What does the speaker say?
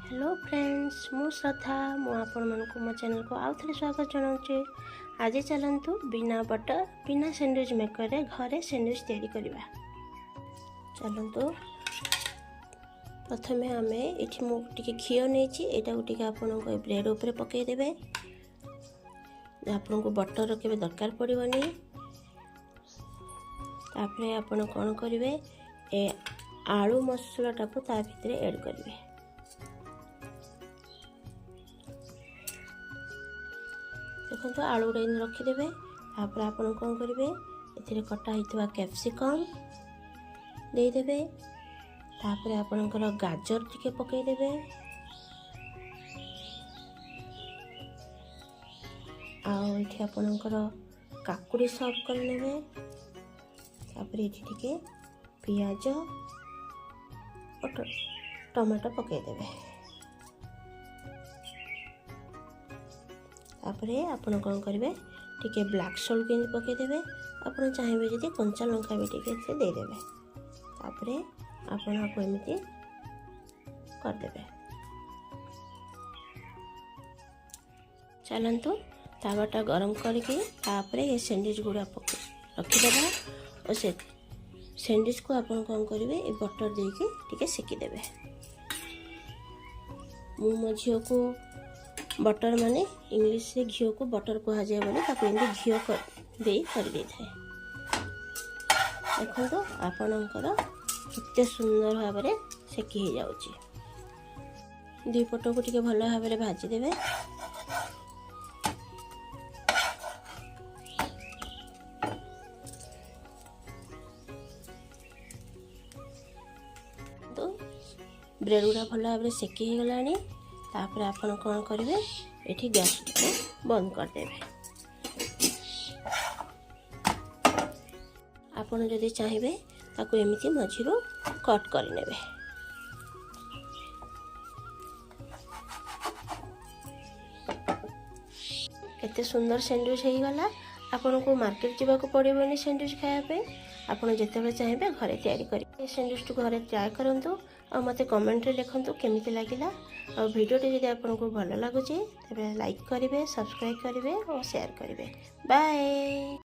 Hello friends, मु श्रद्धा मु आपण मानक मो चैनल को आउ थे स्वागत जनाऊे। आज चलतु बिना बटर बिना सैंडविच मेकर रे घरे सैंडविच तैयारी करवा। चलतु प्रथमे आम ये मुझे घी नहीं यहाँ आपण ब्रेड उपर पकईदे। आपन को बटर के दरकार पड़ोनी। तापर आपण कौन करेंगे ए आलू मसलाटा को ता भीतर ऐड करेंगे। देखो आलू गुड़ा रखीदे। तापर आप कौन करेंगे ए कटा होता कैप्सिकम देदेवे। तापर आपणकर गाजर टिके पकईदे। आठी आपणकर काकुड़ी सर्व करने। तापर ये टिके पियाज और टमाटो पकईदे। तापर आपण कौन करेंगे टिके ब्लैक सॉल्ट के पकईदे। आप चाहिए जब कंचा लंका भी टिके देदेवे। तापर आपण आपको एमती करदे। चलतु तावाटा गरम करके ये सैंडविच गुड़ा रखीदे। और से सैंडविच को आप कौन करेंगे ये बटर देके टिके सेकीदेवे। मु मो झील को बटर माने इंग्लिश से घी को बटर कह जाए बोले घी दे कर देखो आपणकर केते सुंदर भाव में सेकी हो जाउची। दुई पट को टिके भल भाव में भाजीदेवे। तो ब्रेड गुड़ा भल भाव में सेकी हो गलानी। तापर आपण कौन करेंगे ये गैस को बंद करदेवे। आपण जदि चाहिए ताको एमती मझीरू कट करने। केते सुंदर सैंडविच हो गला। आपन को मार्केट जावाक पड़ोनी सैंडविच खायापे। आपन जितेबाला चाहिए घरे तैयारी करें सैंडविच टू घरे ट्राए करूँ। और मत कमेंट रे लिखंतु केमिति लागिला। और वीडियोटी जदि आपको भल लगुच तेरे लाइक करेंगे, सब्सक्राइब करेंगे और शेयर करेंगे। बाय।